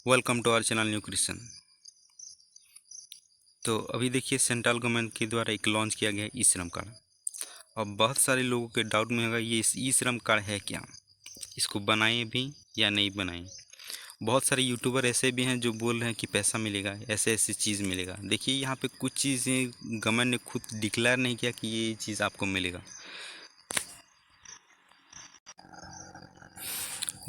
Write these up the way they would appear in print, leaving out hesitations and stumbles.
Welcome to our channel new Christian. तो अभी देखिए सेंट्रल गवर्नमेंट के द्वारा एक लॉन्च किया गया है ई श्रम कार्ड। अब बहुत सारे लोगों के डाउट में होगा ये ई श्रम कार्ड है क्या, इसको बनाएं भी या नहीं बनाएं। बहुत सारे यूट्यूबर ऐसे भी हैं जो बोल रहे हैं कि पैसा मिलेगा, ऐसे ऐसी चीज़ मिलेगा। देखिए यहाँ पे कुछ चीज़ें गवर्नमेंट ने खुद डिक्लेयर नहीं किया कि ये चीज़ आपको मिलेगा।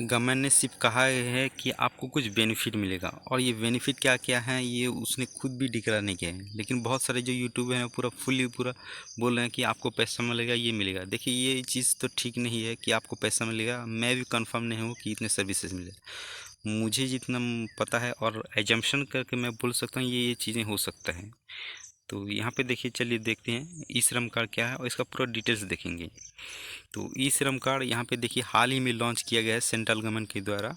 गवर्नमेंट ने सिर्फ कहा है कि आपको कुछ बेनिफिट मिलेगा, और ये बेनिफिट क्या क्या है ये उसने खुद भी डिक्लेयर नहीं किया है। लेकिन बहुत सारे जो यूट्यूब हैं पूरा पूरा बोल रहे हैं कि आपको पैसा मिलेगा, ये मिलेगा। देखिए ये चीज़ तो ठीक नहीं है कि आपको पैसा मिलेगा। मैं भी कंफर्म नहीं हूँ कि इतने सर्विसेज मिले। मुझे जितना पता है और एजम्पशन करके मैं बोल सकता हूँ ये चीज़ें हो सकता है। तो यहाँ पे देखिए, चलिए देखते हैं ई श्रम कार्ड क्या है और इसका पूरा डिटेल्स देखेंगे। तो ई श्रम कार्ड यहाँ पे देखिए हाल ही में लॉन्च किया गया है सेंट्रल गवर्नमेंट के द्वारा।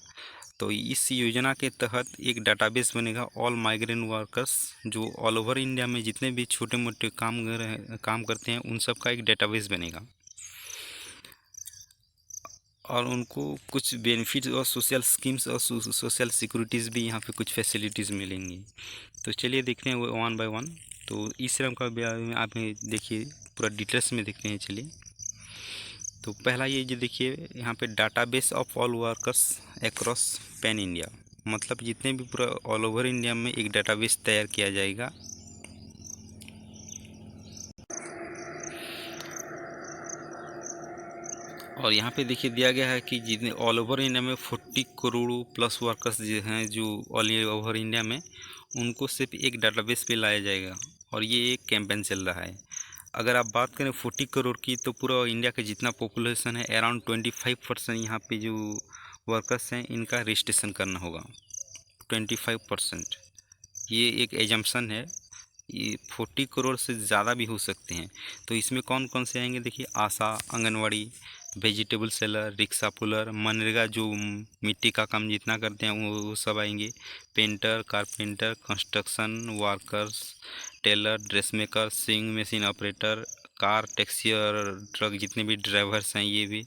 तो इस योजना के तहत एक डाटाबेस बनेगा ऑल माइग्रेंट वर्कर्स, जो ऑल ओवर इंडिया में जितने भी छोटे मोटे काम करते हैं उन सब का एक डाटाबेस बनेगा, और उनको कुछ बेनिफिट्स और सोशल स्कीम्स और सोशल सिक्योरिटीज़ भी यहाँ पे कुछ फैसिलिटीज़ मिलेंगी। तो चलिए देखते हैं वो वन बाय वन। तो ई श्रम का में आप देखिए पूरा डिटेल्स में देखते हैं। चलिए, तो पहला ये जो देखिए यहाँ पे database of all workers across pan India, मतलब जितने भी पूरा ऑल ओवर इंडिया में एक डाटाबेस तैयार किया जाएगा। और यहाँ पे देखिए दिया गया है कि जितने ऑल ओवर इंडिया में 40 करोड़ प्लस वर्कर्स जो हैं जो ऑल ओवर इंडिया में, उनको सिर्फ एक डाटाबेस पे लाया जाएगा। और ये एक कैंपेन चल रहा है। अगर आप बात करें 40 करोड़ की, तो पूरा इंडिया का जितना पॉपुलेशन है अराउंड 25% यहाँ पे जो वर्कर्स हैं इनका रजिस्ट्रेशन करना होगा। 25%, ये एक एजम्पशन है। ये 40 करोड़ से ज़्यादा भी हो सकते हैं। तो इसमें कौन कौन से आएंगे देखिए, Asha, anganwadi, vegetable seller, rickshaw puller, MNREGA जो मिट्टी का काम जितना करते हैं वो सब आएंगे। Painter, carpenter, construction workers, tailor, dress maker, sewing machine operator, car, taxi और ट्रक जितने भी ड्राइवर्स हैं ये भी,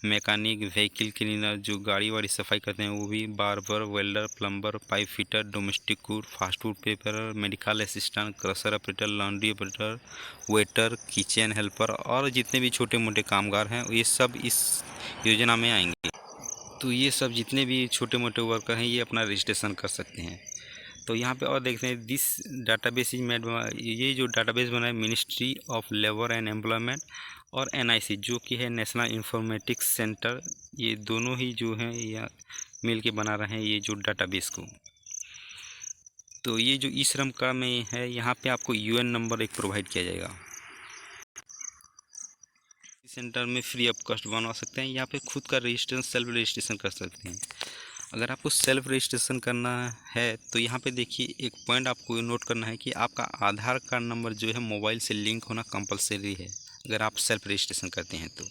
मैकेनिक, व्हीकल क्लीनर जो गाड़ी वाड़ी सफाई करते हैं वो भी, barber, welder, plumber, pipe fitter, domestic cook, fast food preparer, medical assistant, crusher operator, laundry operator, waiter, kitchen helper और जितने भी छोटे मोटे कामगार हैं ये सब इस योजना में आएंगे। तो ये सब जितने भी छोटे मोटे वर्कर हैं ये अपना रजिस्ट्रेशन कर सकते हैं। तो यहाँ पे और देखते हैं दिस डाटाबेस इज मेड, ये जो डाटाबेस बना है ministry of labour and employment और एनआईसी जो कि है नेशनल इंफॉर्मेटिक्स सेंटर, ये दोनों ही जो हैं या मिल के बना रहे हैं ये जो डाटाबेस को। तो ये जो ई श्रम कार्ड में है यहाँ पे आपको यूएन नंबर एक प्रोवाइड किया जाएगा। सेंटर में फ्री ऑफ कॉस्ट बनवा सकते हैं। यहाँ पे खुद का रजिस्ट्रेशन सेल्फ रजिस्ट्रेशन कर सकते हैं। अगर आपको सेल्फ रजिस्ट्रेशन करना है तो यहाँ पे देखिए एक पॉइंट आपको नोट करना है कि आपका आधार कार्ड नंबर जो है मोबाइल से लिंक होना कंपलसरी है अगर आप सेल्फ रजिस्ट्रेशन करते हैं तो।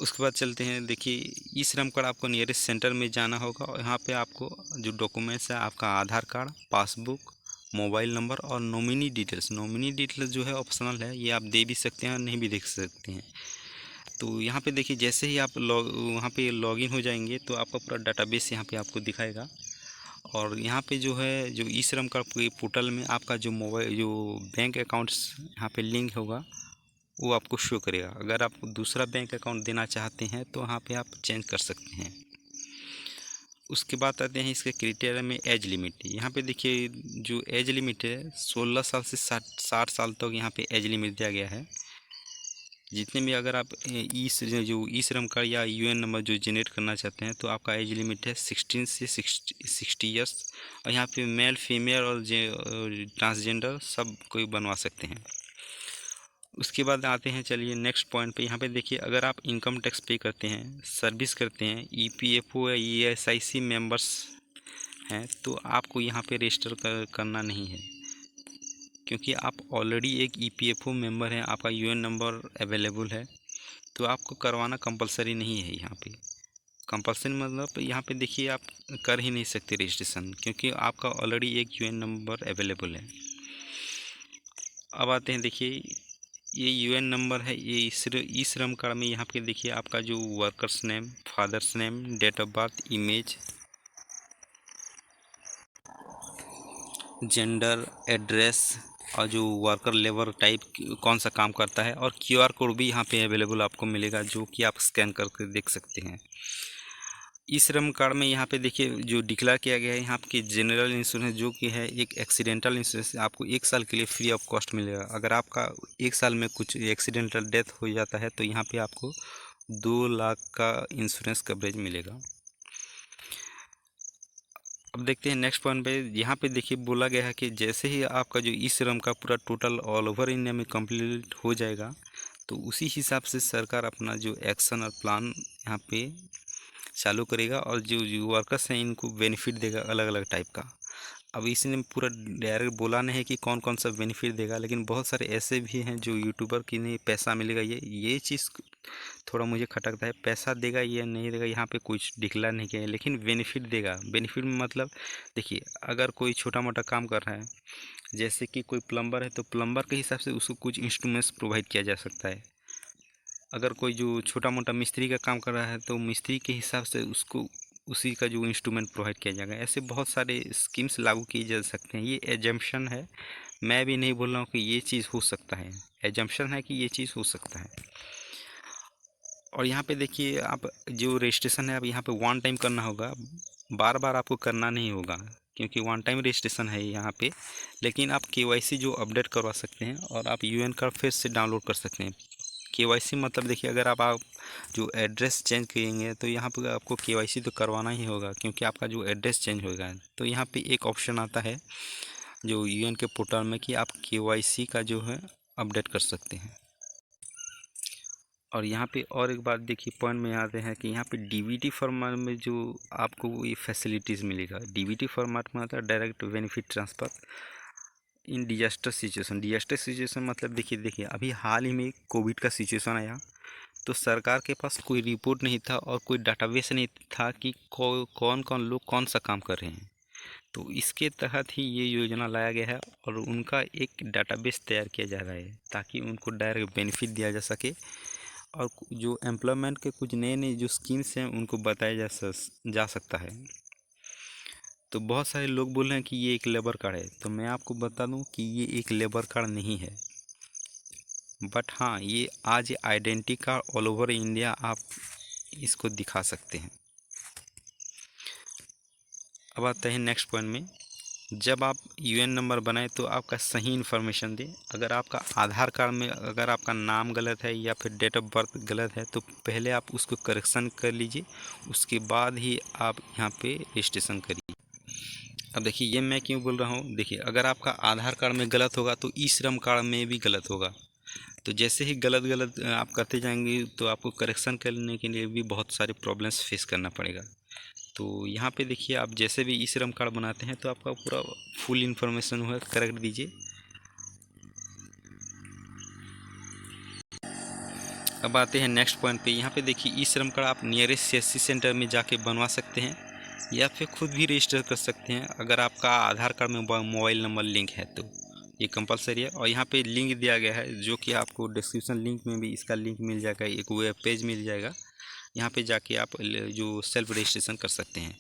उसके बाद चलते हैं, देखिए ई श्रम कार्ड आपको नियरेस्ट सेंटर में जाना होगा और यहाँ पे आपको जो डॉक्यूमेंट्स है आपका आधार कार्ड, पासबुक, मोबाइल नंबर और नॉमिनी डिटेल्स। नॉमिनी डिटेल्स जो है ऑप्शनल है, ये आप दे भी सकते हैं और नहीं भी दे सकते हैं। तो यहाँ पे देखिए जैसे ही आप वहाँ पे लॉगिन हो जाएंगे तो आपका पूरा डाटाबेस यहाँ पे आपको दिखाएगा। और यहाँ पे जो है जो ई श्रम कार्ड पोर्टल में आपका जो मोबाइल जो बैंक अकाउंट्स यहाँ पे लिंक होगा वो आपको शो करेगा। अगर आप दूसरा बैंक अकाउंट देना चाहते हैं तो वहाँ पे आप चेंज कर सकते हैं। उसके बाद आते हैं इसके क्राइटेरिया में एज लिमिट। यहाँ पे देखिए जो एज लिमिट है 16 साल से 60 साल तक यहाँ पे एज लिमिट दिया गया है। जितने भी अगर आप जो ई श्रम कार्ड या यूएन नंबर जो जनरेट करना चाहते हैं तो आपका एज लिमिट है 16 से 60 ईयर्स। और यहाँ पे मेल, फीमेल और ट्रांसजेंडर सब कोई बनवा सकते हैं। उसके बाद आते हैं, चलिए नेक्स्ट पॉइंट पे। यहाँ पे देखिए अगर आप इनकम टैक्स पे करते हैं, सर्विस करते हैं, ईपीएफओ या ईएसआईसी मेंबर्स हैं तो आपको यहाँ पे रजिस्टर करना नहीं है, क्योंकि आप ऑलरेडी एक ईपीएफओ मेंबर हैं, आपका यूएन नंबर अवेलेबल है। तो आपको करवाना कंपलसरी नहीं है। यहाँ पे कंपलसरी मतलब यहाँ पे देखिए आप कर ही नहीं सकते रजिस्ट्रेशन, क्योंकि आपका ऑलरेडी एक यूएन नंबर अवेलेबल है। अब आते हैं देखिए ये यूएन नंबर है। ये ई श्रम कार्ड में यहाँ पे देखिए आपका जो worker's name, father's name, date of birth, image, gender, address और जो वर्कर लेबर टाइप कौन सा काम करता है, और क्यूआर कोड भी यहाँ पे अवेलेबल आपको मिलेगा जो कि आप स्कैन करके देख सकते हैं। ई श्रम कार्ड में यहाँ पे देखिए जो डिक्लेयर किया गया है यहाँ पे जनरल इंश्योरेंस जो कि है एक एक्सीडेंटल इंश्योरेंस आपको 1 साल के लिए फ्री ऑफ कॉस्ट मिलेगा। अगर आपका 1 साल में कुछ एक्सीडेंटल डेथ हो जाता है तो यहाँ पे आपको 2 लाख का इंश्योरेंस कवरेज मिलेगा। अब देखते हैं नेक्स्ट पॉइंट पे। यहाँ पे देखिए बोला गया है कि जैसे ही आपका जो ई श्रम का पूरा टोटल ऑल ओवर इंडिया में कंप्लीट हो जाएगा तो उसी हिसाब से सरकार अपना जो एक्शन और प्लान यहाँ पे चालू करेगा और जो वर्कर्स हैं इनको बेनिफिट देगा अलग अलग टाइप का। अब इसने पूरा डायरेक्ट बोला नहीं है कि कौन कौन सा बेनिफिट देगा, लेकिन बहुत सारे ऐसे भी हैं जो यूट्यूबर की नहीं पैसा मिलेगा, ये चीज़ थोड़ा मुझे खटकता है। पैसा देगा या नहीं देगा यहाँ पे कुछ डिक्लेयर नहीं किया है, लेकिन बेनिफिट देगा। बेनिफिट में मतलब देखिए अगर कोई छोटा मोटा काम कर रहा है, जैसे कि कोई प्लम्बर है तो प्लम्बर के हिसाब से उसको कुछ इंस्ट्रूमेंट्स प्रोवाइड किया जा सकता है। अगर कोई जो छोटा मोटा मिस्त्री का काम कर रहा है तो मिस्त्री के हिसाब से उसको उसी का जो इंस्ट्रूमेंट प्रोवाइड किया जाएगा। ऐसे बहुत सारे स्कीम्स लागू किए जा सकते हैं। ये एजम्पशन है, मैं भी नहीं बोल रहा हूँ कि ये चीज़ हो सकता है, एजम्पशन है कि ये चीज़ हो सकता है। और यहाँ पे देखिए आप जो रजिस्ट्रेशन है आप यहाँ पे 1 टाइम करना होगा, बार बार आपको करना नहीं होगा क्योंकि 1 टाइम रजिस्ट्रेशन है यहाँ पे। लेकिन आप केवाईसी जो अपडेट करवा सकते हैं और आप यूएन कार्ड फिर से डाउनलोड कर सकते हैं। केवाईसी मतलब देखिए अगर आप जो एड्रेस चेंज करेंगे तो यहाँ पे आपको केवाईसी तो करवाना ही होगा क्योंकि आपका जो एड्रेस चेंज होगा। तो यहाँ पे एक ऑप्शन आता है जो यूएन के पोर्टल में कि आप केवाईसी का जो है अपडेट कर सकते हैं। और यहाँ पे और एक बात देखिए पॉइंट में आते हैं कि यहाँ पे डीबीटी फॉर्मेट में जो आपको ये फैसिलिटीज़ मिलेगा। डीबीटी फॉर्मेट में आता है direct benefit transfer in disaster situation. Disaster situation मतलब देखिए अभी हाल ही में कोविड का सिचुएशन आया तो सरकार के पास कोई रिपोर्ट नहीं था और कोई डाटाबेस नहीं था कि कौन कौन लोग कौन सा काम कर रहे हैं। तो इसके तहत ही ये योजना लाया गया है और उनका एक डाटाबेस तैयार किया जा रहा है ताकि उनको डायरेक्ट बेनिफिट दिया जा सके और जो एम्प्लॉयमेंट के कुछ नए नए जो स्कीम्स हैं उनको बताया जा सकता है। तो बहुत सारे लोग बोल रहे हैं कि ये एक लेबर कार्ड है, तो मैं आपको बता दूं कि ये एक लेबर कार्ड नहीं है, बट हाँ ये आज identity card all over India आप इसको दिखा सकते हैं। अब आते हैं नेक्स्ट पॉइंट में। जब आप यूएन नंबर बनाए तो आपका सही इन्फॉर्मेशन दें। अगर आपका आधार कार्ड में अगर आपका नाम गलत है या फिर डेट ऑफ बर्थ गलत है तो पहले आप उसको करेक्शन कर लीजिए, उसके बाद ही आप यहाँ पे रजिस्ट्रेशन करिए। अब देखिए ये मैं क्यों बोल रहा हूँ, देखिए अगर आपका आधार कार्ड में गलत होगा तो ई श्रम कार्ड में भी गलत होगा। तो जैसे ही गलत गलत आप करते जाएंगे तो आपको करेक्शन करने के लिए भी बहुत सारे प्रॉब्लम्स फेस करना पड़ेगा। तो यहाँ पे देखिए आप जैसे भी ई श्रम कार्ड बनाते हैं तो आपका पूरा फुल इन्फॉर्मेशन हुआ करेक्ट दीजिए। अब आते हैं नेक्स्ट पॉइंट पे। यहाँ पे देखिए ई श्रम कार्ड आप नियरेस्ट सीएससी सेंटर में जाके बनवा सकते हैं या फिर खुद भी रजिस्टर कर सकते हैं अगर आपका आधार कार्ड में मोबाइल नंबर लिंक है तो ये कंपलसरी है। और यहाँ पे लिंक दिया गया है जो कि आपको डिस्क्रिप्शन लिंक में भी इसका लिंक मिल जाएगा, एक वेब पेज मिल जाएगा, यहाँ पे जाके आप जो सेल्फ रजिस्ट्रेशन कर सकते हैं।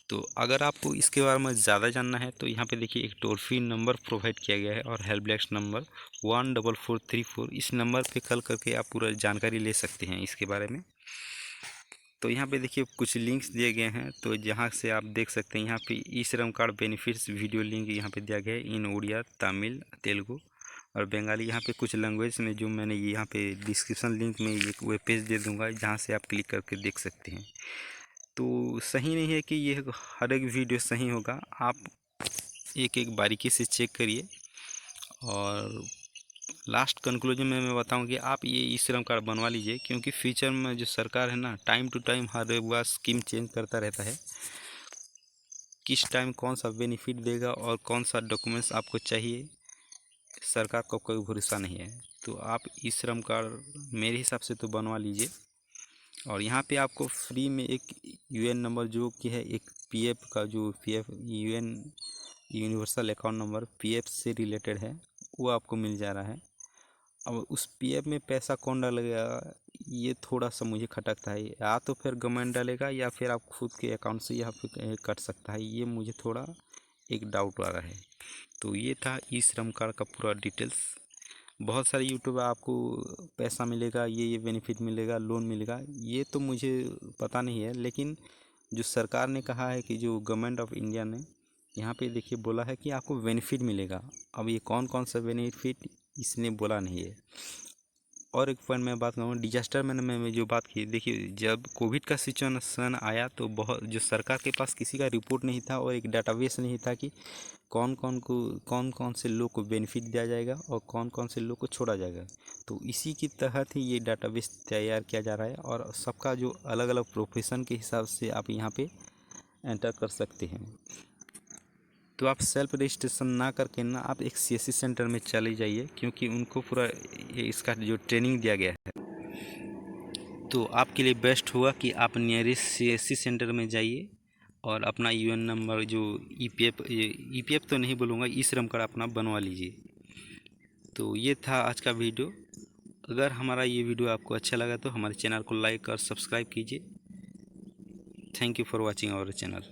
तो अगर आपको इसके बारे में ज़्यादा जानना है तो यहाँ पे देखिए एक टोल फ्री नंबर प्रोवाइड किया गया है और हेल्प डेस्क नंबर 14434, इस नंबर पे कॉल करके आप पूरा जानकारी ले सकते हैं इसके बारे में। तो यहाँ पे देखिए कुछ लिंक्स दिए गए हैं तो जहाँ से आप देख सकते हैं। यहाँ पे ई श्रम कार्ड बेनिफिट्स वीडियो लिंक यहाँ पे दिया गया है इन उड़िया, तमिल, तेलुगु और बंगाली। यहाँ पे कुछ लैंग्वेज में जो मैंने यहाँ पे डिस्क्रिप्शन लिंक में एक वेब पेज दे दूँगा जहाँ से आप क्लिक करके देख सकते हैं। तो सही नहीं है कि ये हर एक वीडियो सही होगा, आप एक एक बारीकी से चेक करिए। और लास्ट कंक्लूजन में मैं बताऊं कि आप ये ई श्रम कार्ड बनवा लीजिए क्योंकि फ्यूचर में जो सरकार है ना टाइम टू टाइम हर एक बार स्कीम चेंज करता रहता है। किस टाइम कौन सा बेनिफिट देगा और कौन सा डॉक्यूमेंट्स आपको चाहिए सरकार को कोई भरोसा नहीं है। तो आप ई श्रम कार्ड मेरे हिसाब से तो बनवा लीजिए। और यहाँ पे आपको फ्री में एक यूएन नंबर जो कि है एक पीएफ का जो PF UN universal account number PF से रिलेटेड है वो आपको मिल जा रहा है। अब उस पीएफ में पैसा कौन डालेगा, ये थोड़ा सा मुझे खटकता है। या तो फिर गवर्नमेंट डालेगा या फिर आप खुद के अकाउंट से यहाँ पे कट सकता है, ये मुझे थोड़ा एक डाउट आ रहा है। तो ये था ई श्रम कार्ड का पूरा डिटेल्स। बहुत सारे यूट्यूबर आपको पैसा मिलेगा, ये बेनिफिट मिलेगा, लोन मिलेगा, ये तो मुझे पता नहीं है। लेकिन जो सरकार ने कहा है कि जो गवर्नमेंट ऑफ इंडिया ने यहाँ पे देखिए बोला है कि आपको बेनिफिट मिलेगा। अब ये कौन कौन सा बेनिफिट इसने बोला नहीं है। और एक पॉइंट मैं बात करूँ डिजास्टर मैनेजमेंट में जो बात की, देखिए जब कोविड का सिचुएशन आया तो बहुत जो सरकार के पास किसी का रिपोर्ट नहीं था और एक डाटाबेस नहीं था कि कौन कौन से लोग को बेनिफिट दिया जाएगा और कौन कौन से लोग को छोड़ा जाएगा। तो इसी के तहत ही ये डाटाबेस तैयार किया जा रहा है और सबका जो अलग अलग प्रोफेशन के हिसाब से आप यहाँ पे एंटर कर सकते हैं। तो आप सेल्फ रजिस्ट्रेशन ना करके ना आप एक सीएससी सेंटर में चले जाइए, क्योंकि उनको पूरा इसका जो ट्रेनिंग दिया गया है। तो आपके लिए बेस्ट होगा कि आप नियरेस्ट सीएससी सेंटर में जाइए और अपना यूएन नंबर जो ईपीएफ तो नहीं बोलूँगा, ई श्रम कार्ड अपना बनवा लीजिए। तो ये था आज का वीडियो। अगर हमारा ये वीडियो आपको अच्छा लगा तो हमारे चैनल को लाइक और सब्सक्राइब कीजिए। Thank you for watching our channel.